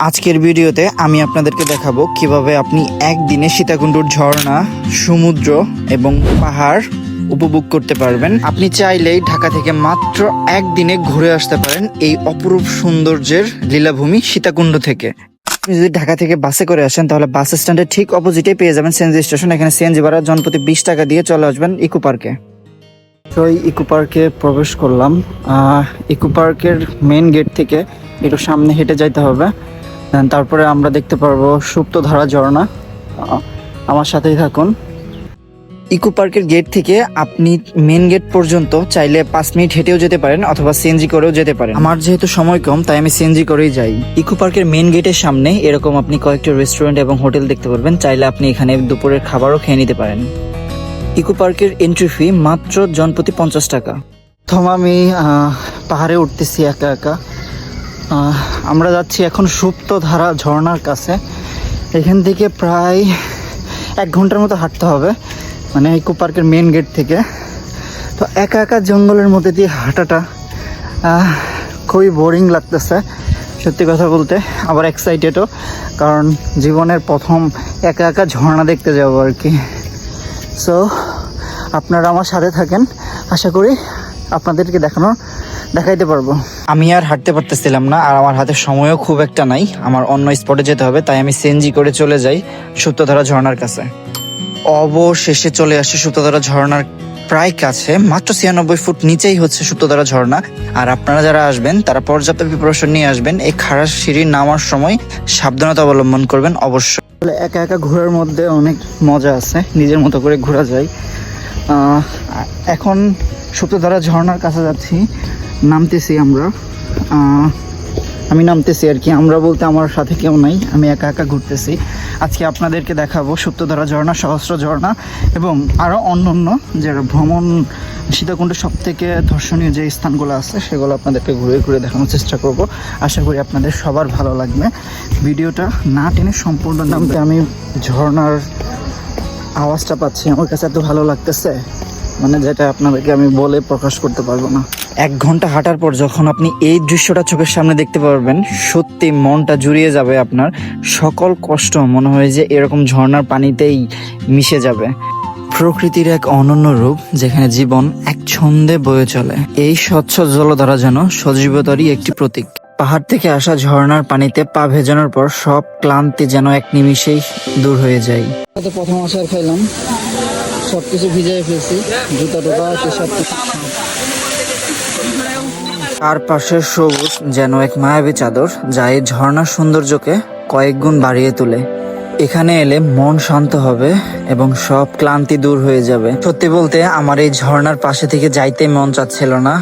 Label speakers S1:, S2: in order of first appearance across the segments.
S1: আজকের ভিডিওতে আমি আপনাদেরকে দেখাবো কিভাবে আপনি একদিনে সীতাকুণ্ডুর ঝর্ণা, সমুদ্র এবং পাহাড় উপভোগ করতে পারবেন। আপনি চাইলেই ঢাকা থেকে মাত্র একদিনে ঘুরে আসতে পারেন এই অপরূপ সৌন্দর্যের লীলাভূমি সীতাকুণ্ড থেকে। আপনি যদি ঢাকা থেকে বাসে করে আসেন তাহলে বাস স্ট্যান্ডের ঠিক অপোজিটে পেয়ে যাবেন সিএনজি স্টেশন। এখানে সিএনজি ভাড়া জনপ্রতি 20 টাকা দিয়ে চলে আসবেন ইকো পার্কে। তো এই ইকো পার্কে প্রবেশ করলাম। ইকো পার্কের মেন গেট থেকে একটু সামনে হেঁটে যাইতে হবে, তারপরে আমরা দেখতে পারবো সুপ্তধারা ঝর্ণা। আমার সাথেই থাকুন। ইকো পার্কের গেট থেকে আপনি মেন গেট পর্যন্ত চাইলে 5 মিনিট হেঁটেও যেতে পারেন অথবা সিএনজি করেও যেতে পারেন। আমার যেহেতু সময় কম তাই আমি সিএনজি করেই যাই। ইকো পার্কের মেন গেটের সামনে এরকম আপনি কয়েকটা রেস্টুরেন্ট এবং হোটেল দেখতে পারবেন। চাইলে আপনি এখানে দুপুরের খাবারও খেয়ে নিতে পারেন। ইকো পার্কের এন্ট্রি ফি মাত্র জনপ্রতি 50 টাকা। প্রথম আমি পাহাড়ে উঠতেছি একা একা। আমরা যাচ্ছি এখন সুপ্তধারা ঝর্ণার কাছে। এখান থেকে প্রায় 1 ঘন্টার মতো হাঁটতে হবে, মানে ইকো পার্কের মেন গেট থেকে। তো একা একা জঙ্গলের মধ্যে দিয়ে হাঁটাটা খুবই বোরিং লাগতেছে সত্যি কথা বলতে, আবার এক্সাইটেডও, কারণ জীবনের প্রথম একা একা ঝর্ণা দেখতে যাবো আর কি। সো আপনারা আমার সাথে থাকেন, আশা করি আপনাদেরকে দেখাইতে পারবো। আমি আর হাঁটতে পারতেছিলাম না, আর আমার হাতে সময়ও খুব একটা নাই, আমার অন্য স্পটে যেতে হবে, তাই আমি সিএনজি করে চলে যাই সুপ্তধারা ঝর্ণার কাছে। অবশেষে চলে আসছে সুপ্তধারা ঝর্ণার প্রায় কাছে, মাত্র 96 ফুট নিচেই হচ্ছে সুপ্তধারা ঝর্ণা। আর আপনারা যারা আসবেন তারা পর্যাপ্ত প্রিপারেশন নিয়ে আসবেন। এই খাড়া সিঁড়ি নামার সময় সাবধানতা অবলম্বন করবেন অবশ্যই। একা একা ঘোরার মধ্যে অনেক মজা আছে, নিজের মতো করে ঘোরা যায়। এখন সুপ্তধারা ঝর্ণার কাছে যাচ্ছি, নামতেছি আমরা। আমি নামতেছি আর কি, আমরা বলতে আমার সাথে কেউ নাই, আমি একা একা ঘুরতেছি। আজকে আপনাদেরকে দেখাবো সুপ্তধারা ঝর্ণা, সহস্র ঝর্ণা এবং আরও অন্য যারা ভ্রমণ সীতাকুণ্ডের সব থেকে দর্শনীয় যে স্থানগুলো আছে সেগুলো আপনাদেরকে ঘুরে ঘুরে দেখানোর চেষ্টা করব। আশা করি আপনাদের সবার ভালো লাগবে। ভিডিওটা না টেনে সম্পূর্ণ নামতে আমি ঝর্ণার আওয়াজটা পাচ্ছি, আমার কাছে এত ভালো লাগতেছে, মানে যেটা আপনাদেরকে আমি বলে প্রকাশ করতে পারবো না। 1 ঘন্টা হাঁটার পর যখন আপনি এই দৃশ্যটা চোখের সামনে দেখতে পারবেন, সত্যি মনটা জুড়িয়ে যাবে আপনার। সকল কষ্ট মনে হয় যে এরকম ঝর্ণার পানিতেই মিশে যাবে। প্রকৃতির এক অনন্য রূপ যেখানে জীবন এক ছন্দে বয়ে চলে। এই স্বচ্ছ জলধারা যেন সজীবতারই একটি প্রতীক। পাহাড় থেকে আসা ঝর্ণার পানিতে পা ভেজানোর পর সব ক্লান্তি যেন এক নিমিষেই দূর হয়ে যায়। প্রথম আসার খাইলাম, সবকিছু ভিজাই ফেলছি, জুতা টোকা টি-শার্ট। আর পাশে সবুজ যেন এক মায়াবী চাদর, যা এই ঝর্ণার সৌন্দর্যকে কয়েক গুণ বাড়িয়ে তোলে। এখানে এলে মন শান্ত হবে এবং সব ক্লান্তি দূর হয়ে যাবে। সত্যি বলতে আমার এই ঝর্ণার পাশে থেকে যাইতে মন চাচ্ছিল না।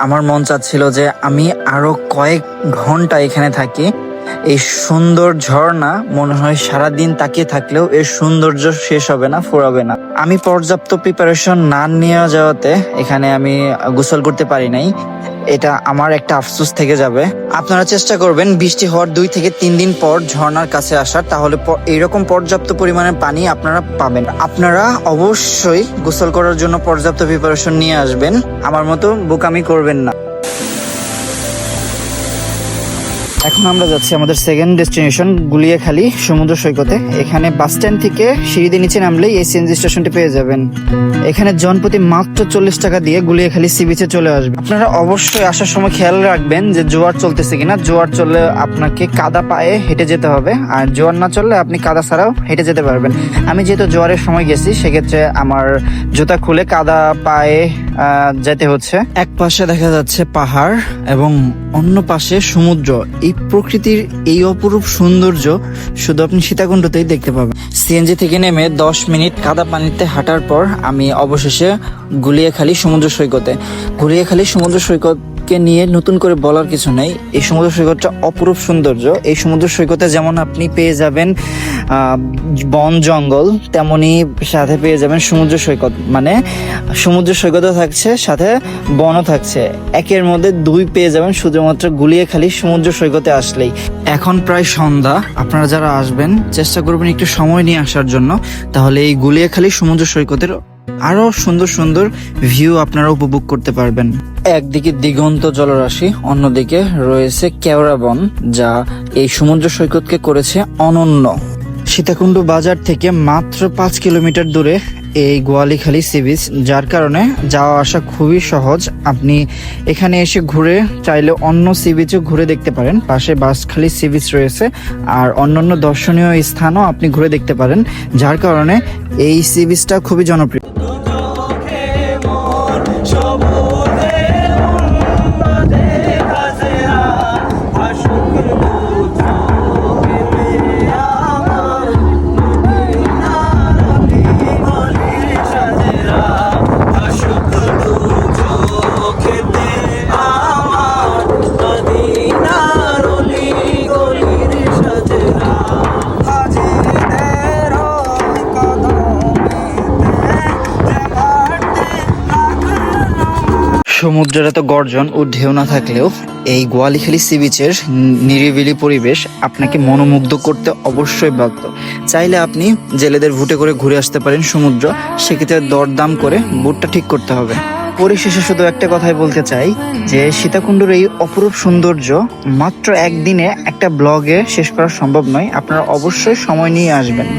S1: আমার মন চাচ্ছিল যে আমি আরো কয়েক ঘন্টা এখানে থাকি। এই সুন্দর ঝর্ণা মনে হয় সারাদিন তাকিয়ে থাকলেও এর সৌন্দর্য শেষ হবে না, ফুরাবে না। আমি পর্যাপ্ত প্রিপারেশন না নিয়ে যাওয়াতে এখানে আমি গোসল করতে পারি নাই, এটা আমার একটা আফসোস থেকে যাবে। আপনারা চেষ্টা করবেন বৃষ্টি হওয়ার 2 থেকে 3 দিন পর ঝর্ণার কাছে আসার, তাহলে এইরকম পর্যাপ্ত পরিমাণের পানি আপনারা পাবেন। আপনারা অবশ্যই গোসল করার জন্য পর্যাপ্ত প্রিপারেশন নিয়ে আসবেন, আমার মতো বোকামি করবেন না। এখন আমরা যাচ্ছি আমাদের সেকেন্ড ডেস্টিনেশন গুলিয়াখালী সমুদ্র সৈকতে। এখানে বাস স্ট্যান্ড থেকে সিঁড়ি দিয়ে নিচে নামলেই এই সিএনজি স্টেশনটি পেয়ে যাবেন। এখানে জনপ্রতি মাত্র 40 টাকা দিয়ে গুলিয়াখালী সি বিচে চলে আসবে। আপনারা অবশ্যই আসার সময় খেয়াল রাখবেন যে জোয়ার চলতেছে কিনা। জোয়ার চললে আপনাকে কাদা পায়ে হেঁটে যেতে হবে, আর জোয়ার না চললে আপনি কাদা ছাড়াও হেঁটে যেতে পারবেন। আমি যেহেতু জোয়ারের সময় গেছি সেক্ষেত্রে আমার জুতা খুলে কাদা পায়ে যেতে হচ্ছে। এক পাশে দেখা যাচ্ছে পাহাড় এবং অন্য পাশে সমুদ্র। এই প্রকৃতির এই অপরূপ সৌন্দর্য শুধু আপনি সীতাকুণ্ডতেই দেখতে পাবেন। সিএনজি থেকে নেমে 10 মিনিট কাদা পানিতে হাঁটার পর আমি অবশেষে গুলিয়াখালী সমুদ্র সৈকতে। গুলিয়াখালী সমুদ্র সৈকতকে নিয়ে নতুন করে বলার কিছু নেই। এই সমুদ্র সৈকতটা অপরূপ সৌন্দর্য। এই সমুদ্র সৈকতে যেমন আপনি পেয়ে যাবেন বন জঙ্গল, তেমনি সাথে পেয়ে যাবেন সমুদ্র সৈকত। মানে সমুদ্র সৈকতও থাকছে, সাথে বনও থাকছে, একের মধ্যে 2 পেয়ে যাবেন শুধুমাত্র গুলিয়াখালী সমুদ্র সৈকতে আসলেই। এখন প্রায় সন্ধ্যা, আপনারা যারা আসবেন চেষ্টা করবেন একটু সময় নিয়ে আসার জন্য, তাহলে এই গুলিয়াখালী সমুদ্র সৈকতের আরো সুন্দর সুন্দর ভিউ আপনারা উপভোগ করতে পারবেন। একদিকে দিগন্ত জলরাশি, অন্যদিকে রয়েছে কেওড়া বন, যা এই সমুদ্র সৈকতকে করেছে অনন্য। সীতাকুণ্ড বাজার থেকে মাত্র 5 কিলোমিটার দূরে এই গোয়ালিখালী সি বিচ, যার কারণে যাওয়া আসা খুবই সহজ। আপনি এখানে এসে ঘুরে চাইলে অন্য সি বিচও ঘুরে দেখতে পারেন। পাশে বাঁশখালী সি বিচ রয়েছে, আর অন্যান্য দর্শনীয় স্থানও আপনি ঘুরে দেখতে পারেন, যার কারণে এই সি বিচটা খুবই জনপ্রিয়। সমুদ্রের এত গর্জন ও ঢেউ না থাকলেও এই গোয়ালিখালী সি বিচের নিরিবিলি পরিবেশ আপনাকে মনোমুগ্ধ করতে অবশ্যই বাধ্য। চাইলে আপনি জেলেদের ভুটে করে ঘুরে আসতে পারেন সমুদ্র, সেক্ষেত্রে দরদাম করে বুটটা ঠিক করতে হবে। পরিশেষে শুধু একটা কথাই বলতে চাই যে সীতাকুণ্ডের এই অপরূপ সৌন্দর্য মাত্র একদিনে একটা ব্লগে শেষ করা সম্ভব নয়। আপনারা অবশ্যই সময় নিয়ে আসবেন।